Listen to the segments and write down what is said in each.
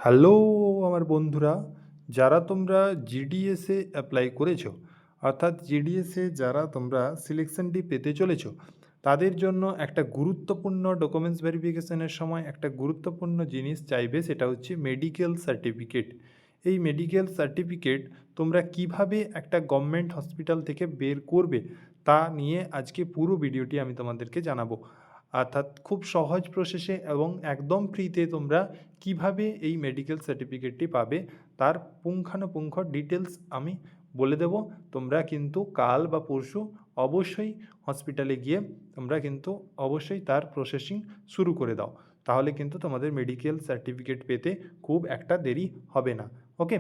Hello আমার বন্ধুরা, যারা তোমরা জিডিএসে অ্যাপ্লাই করেছো, অর্থাৎ জিডিএসে যারা তোমরা সিলেকশনটি পেতে চলেছো, তাদের জন্য একটা গুরুত্বপূর্ণ ডকুমেন্টস ভেরিফিকেশনের সময় একটা গুরুত্বপূর্ণ জিনিস চাইবে, সেটা হচ্ছে মেডিকেল সার্টিফিকেট। এই মেডিকেল সার্টিফিকেট তোমরা কিভাবে একটা গভর্নমেন্ট হসপিটাল থেকে বের করবে তা নিয়ে আজকে পুরো ভিডিওটি আমি তোমাদেরকে জানাবো। অর্থাৎ খুব সহজ প্রসেসে এবং একদম ফ্রিতে তোমরা কিভাবে এই মেডিকেল সার্টিফিকেটটি পাবে তার পুঙ্খানুপুঙ্খ ডিটেলস আমি বলে দেব। তোমরা কিন্তু কাল বা পরশু অবশ্যই হসপিটালে গিয়ে তোমরা কিন্তু অবশ্যই তার প্রসেসিং শুরু করে দাও, তাহলে কিন্তু তোমাদের মেডিকেল সার্টিফিকেট পেতে খুব একটা দেরি হবে না। ওকে,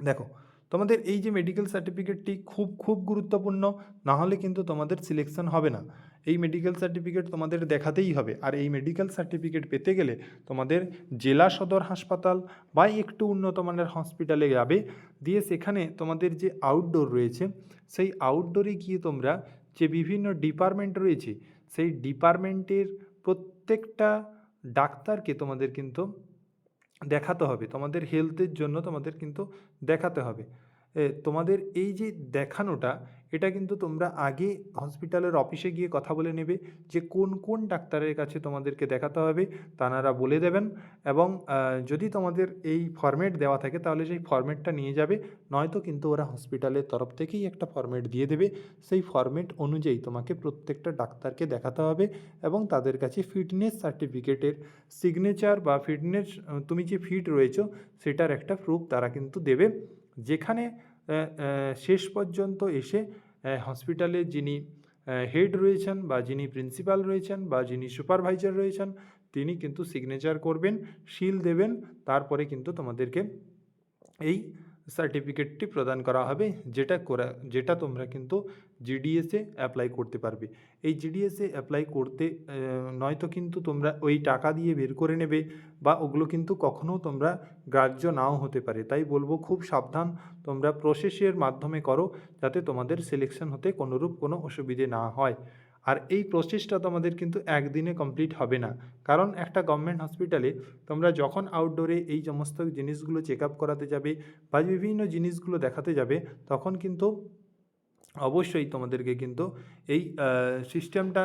দেখো, তোমাদের এই যে মেডিকেল সার্টিফিকেটটি খুব খুব গুরুত্বপূর্ণ, না হলে কিন্তু তোমাদের সিলেকশন হবে না। এই মেডিকেল সার্টিফিকেট তোমাদের দেখাতেই হবে। আর এই মেডিকেল সার্টিফিকেট পেতে গেলে তোমাদের জেলা সদর হাসপাতাল বা একটু উন্নত মানের হসপিটালে যাবে, দিয়ে সেখানে তোমাদের যে আউটডোর রয়েছে সেই আউটডোরে গিয়ে তোমরা যে বিভিন্ন ডিপার্টমেন্ট রয়েছে সেই ডিপার্টমেন্টের প্রত্যেকটা ডাক্তারকে তোমাদের কিন্তু দেখাতে হবে। তোমাদের হেলথের জন্য তোমাদের কিন্তু দেখাতে হবে। তোমাদের এই যে দেখানোটা, এটা কিন্তু তোমরা আগে হসপিটালের অফিসে গিয়ে কথা বলে নেবে যে কোন কোন ডাক্তারের কাছে তোমাদেরকে দেখাতে হবে, তানারা বলে দেবেন। এবং যদি তোমাদের এই ফরম্যাট দেওয়া থাকে তাহলে সেই ফরম্যাটটা নিয়ে যাবে, নয়তো কিন্তু ওরা হসপিটালের তরফ থেকেই একটা ফরম্যাট দিয়ে দেবে। সেই ফরম্যাট অনুযায়ী তোমাকে প্রত্যেকটা ডাক্তারকে দেখাতে হবে এবং তাদের কাছে ফিটনেস সার্টিফিকেটের সিগনেচার বা ফিটনেস, তুমি যে ফিট রয়েছো সেটার একটা প্রুফ তারা কিন্তু দেবে। যেখানে শেষ পর্যন্ত এসে হসপিটালে যিনি হেড রয়েছেন বা যিনি প্রিন্সিপাল রয়েছেন বা যিনি সুপারভাইজার রয়েছেন, তিনি কিন্তু সিগনেচার করবেন, সিল দেবেন, তারপরে কিন্তু তোমাদেরকে এই সার্টিফিকেটটি প্রদান করা হবে, যেটা তোমরা কিন্তু জিডিএসে অ্যাপ্লাই করতে পারবে। এই জিডিএসে অ্যাপ্লাই করতে নয়তো কিন্তু তোমরা ওই টাকা দিয়ে বের করে নেবে, বা ওগুলো কিন্তু কখনও তোমরা গ্রাহ্য নাও হতে পারে। তাই বলবো খুব সাবধান, তোমরা প্রসেসের মাধ্যমে করো, যাতে তোমাদের সিলেকশন হতে কোনোরূপ কোনো অসুবিধে না হয়। আর এই প্রসেসটা তোমাদের কিন্তু একদিনে কমপ্লিট হবে না, কারণ একটা গভর্নমেন্ট হসপিটালে তোমরা যখন আউটডোরে এই সমস্ত জিনিসগুলো চেক আপ করাতে যাবে বা বিভিন্ন জিনিসগুলো দেখাতে যাবে, তখন কিন্তু অবশ্যই তোমাদেরকে কিন্তু এই সিস্টেমটা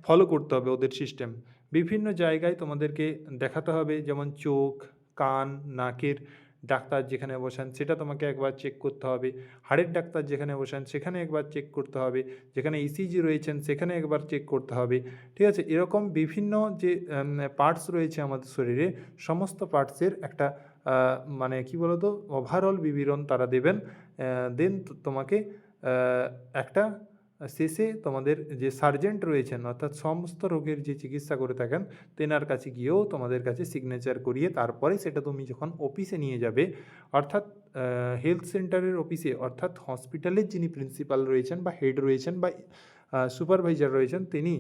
ফলো করতে হবে। ওদের সিস্টেম বিভিন্ন জায়গায় তোমাদেরকে দেখাতে হবে, যেমন চোখ, কান, নাকের ডাক্তার যেখানে বসান সেটা তোমাকে একবার চেক করতে হবে, হাড়ের ডাক্তার যেখানে বসান সেখানে একবার চেক করতে হবে, যেখানে ইসিজি রয়েছেন সেখানে একবার চেক করতে হবে। ঠিক আছে, এরকম বিভিন্ন যে পার্টস রয়েছে আমাদের শরীরে, সমস্ত পার্টসের একটা মানে কি বলতো ওভারঅল বিবরণ তারা দেবেন। দেন তোমাকে একটা শেষে তোমাদের যে সার্জেন্ট রয়েছেন, অর্থাৎ সমস্ত রোগের যে চিকিৎসা করে থাকেন, তেনার কাছে গিয়েও তোমাদের কাছে সিগনেচার করিয়ে তারপরে সেটা তুমি যখন অফিসে নিয়ে যাবে, অর্থাৎ হেলথ সেন্টারের অফিসে, অর্থাৎ হসপিটালের যিনি প্রিন্সিপাল রয়েছেন বা হেড রয়েছেন বা সুপারভাইজার রয়েছেন, তিনি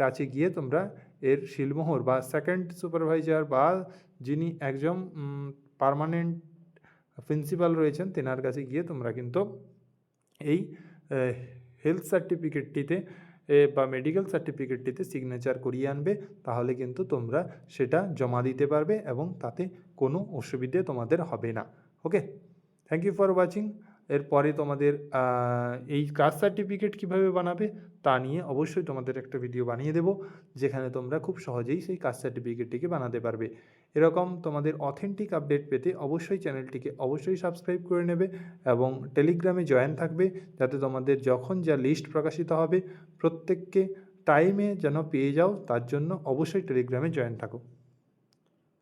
কাছে গিয়ে তোমরা এর শিলমোহর বা সেকেন্ড সুপারভাইজার বা যিনি একজন পার্মানেন্ট প্রিন্সিপাল রয়েছেন তেনার কাছে গিয়ে তোমরা কিন্তু এই হেলথ সার্টিফিকেটটিতে বা মেডিকেল সার্টিফিকেটটিতে সিগনেচার করিয়ে আনবে, তাহলে কিন্তু তোমরা সেটা জমা দিতে পারবে এবং তাতে কোনো অসুবিধে তোমাদের হবে না। ওকে, থ্যাংক ইউ ফর ওয়াচিং। এরপরে তোমাদের এই কাস্ট সার্টিফিকেট কীভাবে বানাবে তা নিয়ে অবশ্যই তোমাদের একটা ভিডিও বানিয়ে দেব, যেখানে তোমরা খুব সহজেই সেই কাস্ট সার্টিফিকেটটিকে বানাতে পারবে। এরকম তোমাদের অথেন্টিক আপডেট পেতে অবশ্যই চ্যানেলটিকে অবশ্যই সাবস্ক্রাইব করে নেবে এবং টেলিগ্রামে জয়েন থাকবে, যাতে তোমাদের যখন যা লিস্ট প্রকাশিত হবে প্রত্যেককে টাইমে যেন পেয়ে যাও, তার জন্য অবশ্যই টেলিগ্রামে জয়েন থাকো।